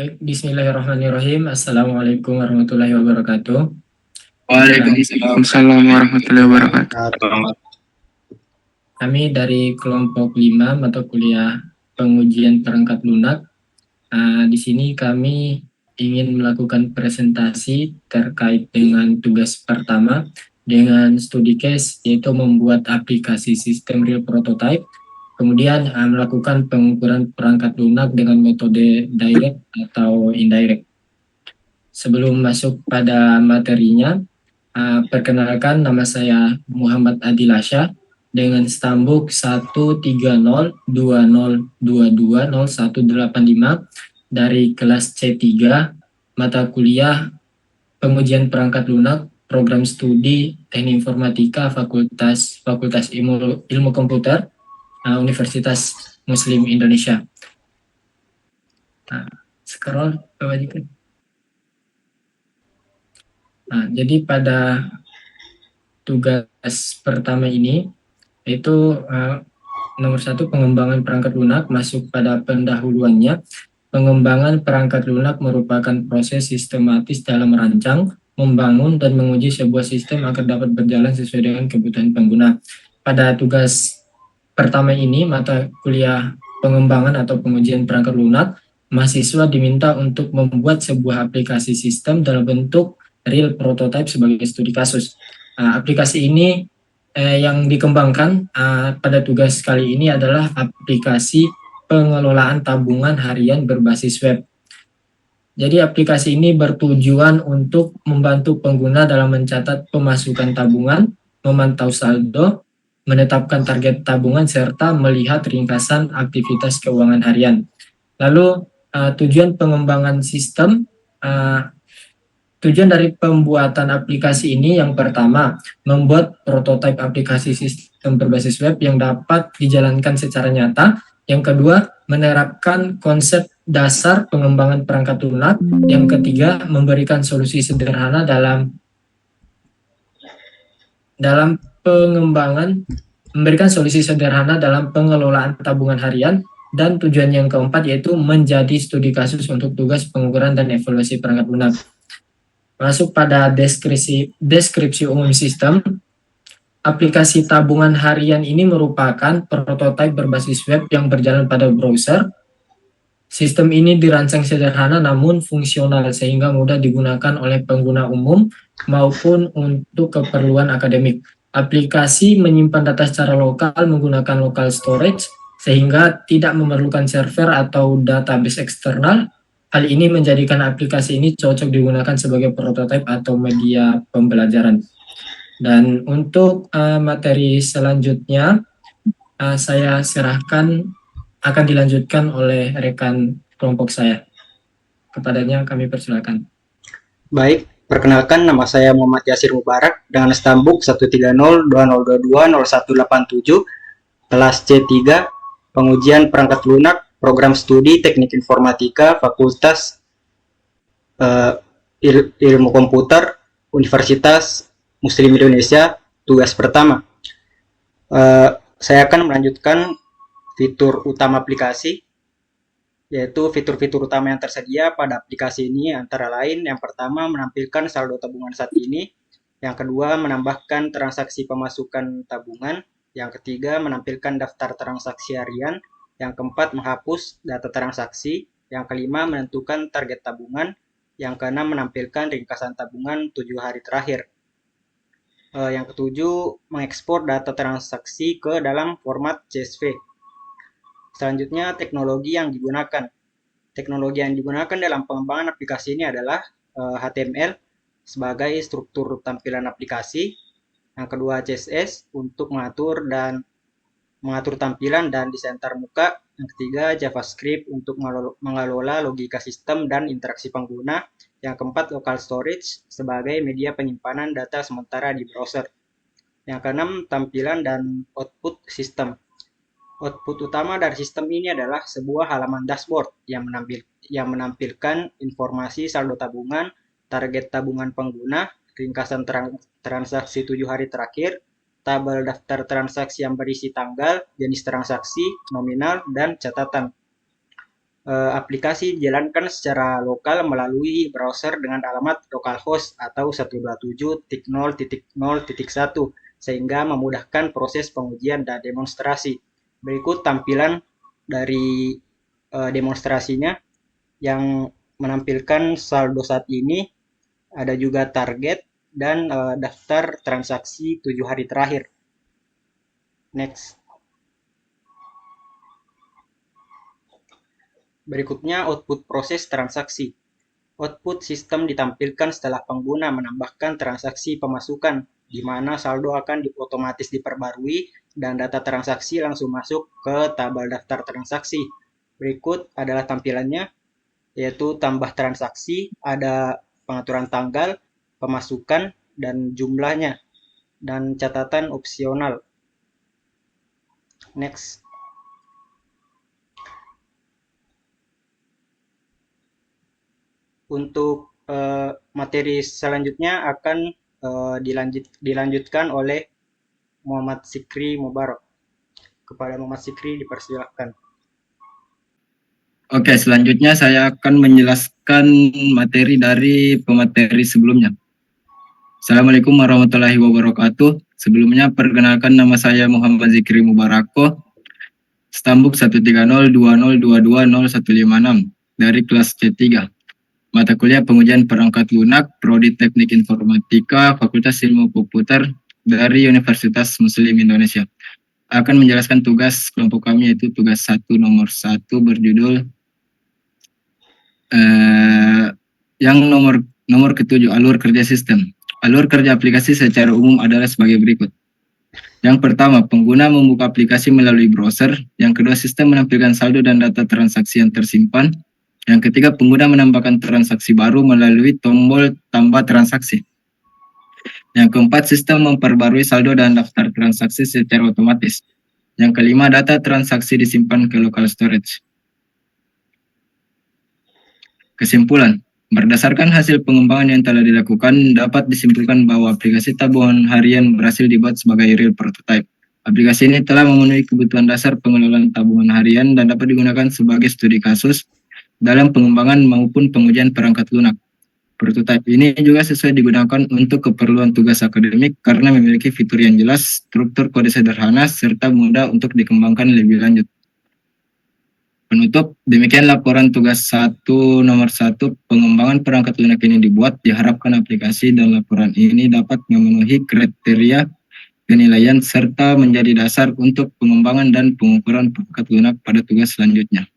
Baik, bismillahirrahmanirrahim. Assalamualaikum warahmatullahi wabarakatuh. Waalaikumsalam warahmatullahi wabarakatuh. Kami dari kelompok 5 mata kuliah pengujian perangkat lunak. Di sini kami ingin melakukan presentasi terkait dengan tugas pertama dengan studi case, yaitu membuat aplikasi sistem real prototype, kemudian melakukan pengukuran perangkat lunak dengan metode direct atau indirect. Sebelum masuk pada materinya, perkenalkan, nama saya Muhammad Adilasya dengan stambuk 13020220185 dari kelas C3 mata kuliah pengujian perangkat lunak program studi Teknik Informatika Fakultas Ilmu Komputer Universitas Muslim Indonesia. Scroll bawah dikit. Jadi pada tugas pertama ini itu nomor 1, pengembangan perangkat lunak. Masuk pada pendahuluannya. Pengembangan perangkat lunak merupakan proses sistematis dalam merancang, membangun, dan menguji sebuah sistem agar dapat berjalan sesuai dengan kebutuhan pengguna. Pada tugas pertama ini, mata kuliah pengembangan atau pengujian perangkat lunak, mahasiswa diminta untuk membuat sebuah aplikasi sistem dalam bentuk real prototype sebagai studi kasus. Aplikasi ini yang dikembangkan pada tugas kali ini adalah aplikasi pengelolaan tabungan harian berbasis web. Jadi aplikasi ini bertujuan untuk membantu pengguna dalam mencatat pemasukan tabungan, memantau saldo, menetapkan target tabungan, serta melihat ringkasan aktivitas keuangan harian. Lalu tujuan pengembangan sistem, tujuan dari pembuatan aplikasi ini yang pertama, membuat prototipe aplikasi sistem berbasis web yang dapat dijalankan secara nyata. Yang kedua, menerapkan konsep dasar pengembangan perangkat lunak. Yang ketiga, memberikan solusi sederhana dalam pengelolaan tabungan harian. Dan tujuan yang keempat yaitu menjadi studi kasus untuk tugas pengukuran dan evaluasi perangkat lunak. Masuk pada deskripsi umum sistem. Aplikasi tabungan harian ini merupakan prototipe berbasis web yang berjalan pada browser. Sistem ini dirancang sederhana namun fungsional sehingga mudah digunakan oleh pengguna umum maupun untuk keperluan akademik. Aplikasi menyimpan data secara lokal menggunakan local storage sehingga tidak memerlukan server atau database eksternal. Hal ini menjadikan aplikasi ini cocok digunakan sebagai prototipe atau media pembelajaran. Dan untuk materi selanjutnya saya serahkan akan dilanjutkan oleh rekan kelompok saya. Kepadanya kami persilakan. Baik, perkenalkan, nama saya Muhammad Yasir Mubarak dengan stambuk 13020220187 kelas C3 pengujian perangkat lunak program studi Teknik Informatika Fakultas Ilmu Komputer Universitas Muslim Indonesia. Tugas pertama, saya akan melanjutkan fitur utama aplikasi, yaitu fitur-fitur utama yang tersedia pada aplikasi ini antara lain yang pertama menampilkan saldo tabungan saat ini, yang kedua menambahkan transaksi pemasukan tabungan, yang ketiga menampilkan daftar transaksi harian, yang keempat menghapus data transaksi, yang kelima menentukan target tabungan, yang keenam menampilkan ringkasan tabungan 7 hari terakhir. Yang ketujuh, mengekspor data transaksi ke dalam format CSV. Selanjutnya, teknologi yang digunakan. Teknologi yang digunakan dalam pengembangan aplikasi ini adalah HTML sebagai struktur tampilan aplikasi. Yang kedua, CSS untuk mengatur tampilan dan desain antarmuka. Yang ketiga, JavaScript untuk mengelola logika sistem dan interaksi pengguna. Yang keempat, local storage sebagai media penyimpanan data sementara di browser. Yang keenam, tampilan dan output sistem. Output utama dari sistem ini adalah sebuah halaman dashboard yang menampilkan informasi saldo tabungan, target tabungan pengguna, ringkasan transaksi 7 hari terakhir, tabel daftar transaksi yang berisi tanggal, jenis transaksi, nominal, dan catatan. aplikasi dijalankan secara lokal melalui browser dengan alamat localhost atau 127.0.0.1 sehingga memudahkan proses pengujian dan demonstrasi. Berikut tampilan dari demonstrasinya yang menampilkan saldo saat ini, ada juga target dan daftar transaksi 7 hari terakhir. Next. Berikutnya output proses transaksi. Output sistem ditampilkan setelah pengguna menambahkan transaksi pemasukan, di mana saldo akan otomatis diperbarui dan data transaksi langsung masuk ke tabel daftar transaksi. Berikut adalah tampilannya, yaitu tambah transaksi, ada pengaturan tanggal, pemasukan, dan jumlahnya, dan catatan opsional. Next. Untuk materi selanjutnya akan dilanjutkan oleh Muhammad Zikri Mubarak. Kepada Muhammad Zikri dipersilakan. Oke, selanjutnya saya akan menjelaskan materi dari pemateri sebelumnya. Assalamualaikum warahmatullahi wabarakatuh. Sebelumnya perkenalkan, nama saya Muhammad Zikri Mubarako, Stambuk 13020220156 dari kelas C3. Mata kuliah pengujian perangkat lunak, Prodi Teknik Informatika, Fakultas Ilmu Komputer dari Universitas Muslim Indonesia. Akan menjelaskan tugas kelompok kami, yaitu tugas 1 nomor 1 berjudul yang nomor ke-7, alur kerja sistem. Alur kerja aplikasi secara umum adalah sebagai berikut. Yang pertama, pengguna membuka aplikasi melalui browser. Yang kedua, sistem menampilkan saldo dan data transaksi yang tersimpan. Yang ketiga, pengguna menambahkan transaksi baru melalui tombol tambah transaksi. Yang keempat, sistem memperbarui saldo dan daftar transaksi secara otomatis. Yang kelima, data transaksi disimpan ke local storage. Kesimpulan, berdasarkan hasil pengembangan yang telah dilakukan, dapat disimpulkan bahwa aplikasi tabungan harian berhasil dibuat sebagai real prototype. Aplikasi ini telah memenuhi kebutuhan dasar pengelolaan tabungan harian dan dapat digunakan sebagai studi kasus dalam pengembangan maupun pengujian perangkat lunak. Prototipe ini juga sesuai digunakan untuk keperluan tugas akademik karena memiliki fitur yang jelas, struktur kode sederhana, serta mudah untuk dikembangkan lebih lanjut. Penutup, demikian laporan tugas 1 nomor 1 pengembangan perangkat lunak ini dibuat. Diharapkan aplikasi dan laporan ini dapat memenuhi kriteria penilaian serta menjadi dasar untuk pengembangan dan pengukuran perangkat lunak pada tugas selanjutnya.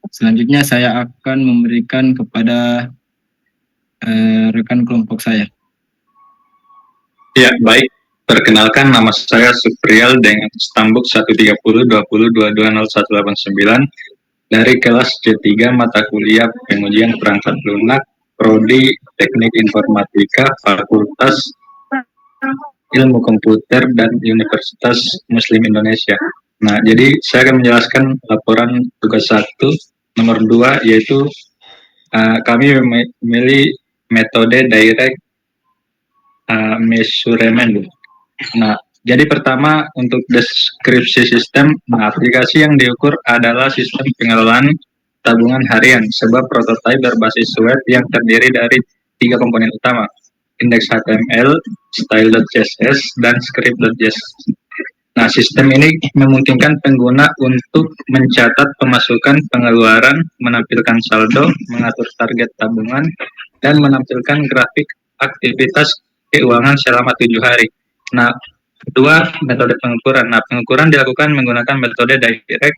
Selanjutnya saya akan memberikan kepada rekan kelompok saya. Ya, baik. Perkenalkan, nama saya Suprial dengan Stambuk 13020220189 dari kelas C3 mata kuliah pengujian perangkat lunak, Prodi Teknik Informatika, Fakultas Ilmu Komputer dan Universitas Muslim Indonesia. Nah, jadi saya akan menjelaskan laporan tugas 1 nomor 2, yaitu kami memilih metode direct measurement. Nah, jadi pertama untuk deskripsi sistem, aplikasi yang diukur adalah sistem pengelolaan tabungan harian, sebuah prototipe berbasis web yang terdiri dari 3 komponen utama, indeks HTML, style.css, dan script.js. Nah, sistem ini memungkinkan pengguna untuk mencatat pemasukan, pengeluaran, menampilkan saldo, mengatur target tabungan, dan menampilkan grafik aktivitas keuangan selama 7 hari. Nah, kedua, metode pengukuran. Nah, pengukuran dilakukan menggunakan metode direct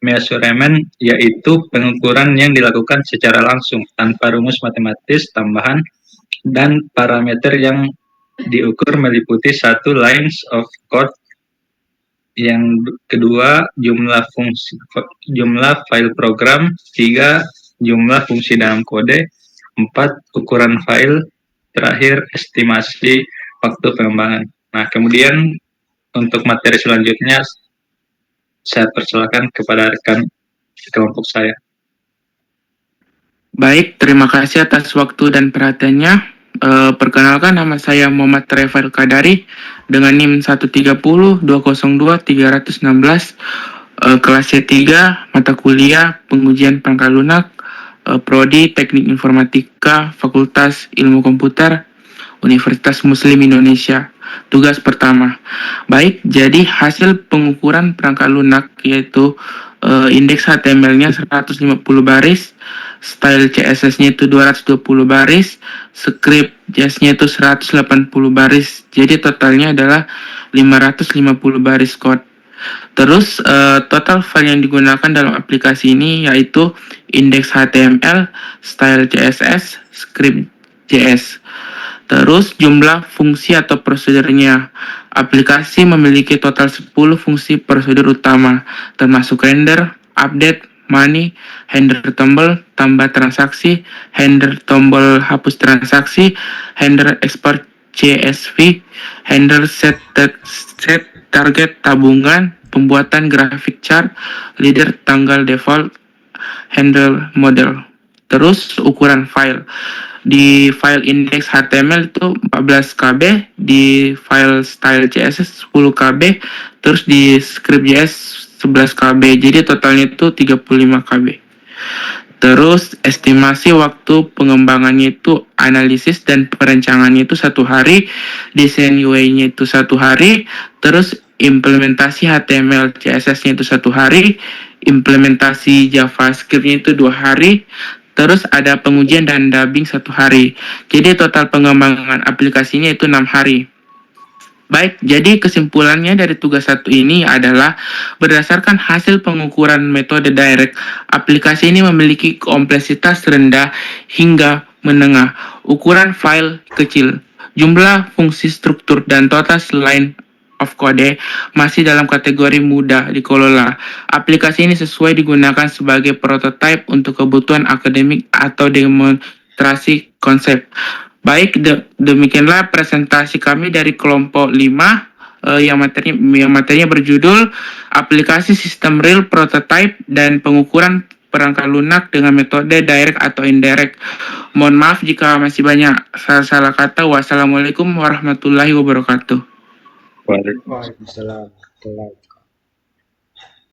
measurement, yaitu pengukuran yang dilakukan secara langsung, tanpa rumus matematis tambahan, dan parameter yang diukur meliputi 1 lines of code. Yang kedua, jumlah file program, 3 jumlah fungsi dalam kode, 4 ukuran file, terakhir estimasi waktu pengembangan. Nah, kemudian untuk materi selanjutnya saya persilakan kepada rekan kelompok saya. Baik, terima kasih atas waktu dan perhatiannya. Perkenalkan, nama saya Muhammad Refail Kadari dengan NIM 130202316 Kelas C3 mata kuliah pengujian perangkat lunak, Prodi Teknik Informatika, Fakultas Ilmu Komputer, Universitas Muslim Indonesia. Tugas pertama. Baik, jadi hasil pengukuran perangkat lunak yaitu indeks HTML-nya 150 baris, style CSS-nya itu 220 baris, script JS-nya itu 180 baris. Jadi totalnya adalah 550 baris code. Terus total file yang digunakan dalam aplikasi ini yaitu indeks HTML, style CSS, script JS. Terus jumlah fungsi atau prosedurnya. Aplikasi memiliki total 10 fungsi prosedur utama, termasuk render, update, money, handler tombol, tambah transaksi, handler tombol hapus transaksi, handler export CSV, handler set target tabungan, pembuatan grafik chart, leader tanggal default, handle model. Terus ukuran file. Di file index HTML itu 14 KB, di file style CSS 10 KB, terus di script JS 11 KB. Jadi totalnya itu 35 KB. Terus estimasi waktu pengembangannya itu analisis dan perencangannya itu 1 hari, desain UI-nya itu 1 hari, terus implementasi HTML CSS-nya itu 1 hari, implementasi JavaScript-nya itu 2 hari, terus ada pengujian dan dubbing 1 hari. Jadi total pengembangan aplikasinya itu 6 hari. Baik, jadi kesimpulannya dari tugas 1 ini adalah berdasarkan hasil pengukuran metode direct, aplikasi ini memiliki kompleksitas rendah hingga menengah, ukuran file kecil, jumlah fungsi struktur dan total line of code masih dalam kategori mudah dikelola. Aplikasi ini sesuai digunakan sebagai prototipe untuk kebutuhan akademik atau demonstrasi konsep. Baik, demikianlah presentasi kami dari kelompok 5 yang materinya berjudul aplikasi sistem real prototype dan pengukuran perangkat lunak dengan metode direct atau indirect. Mohon maaf jika masih banyak salah kata. Wassalamualaikum warahmatullahi wabarakatuh. Waalaikumsalam.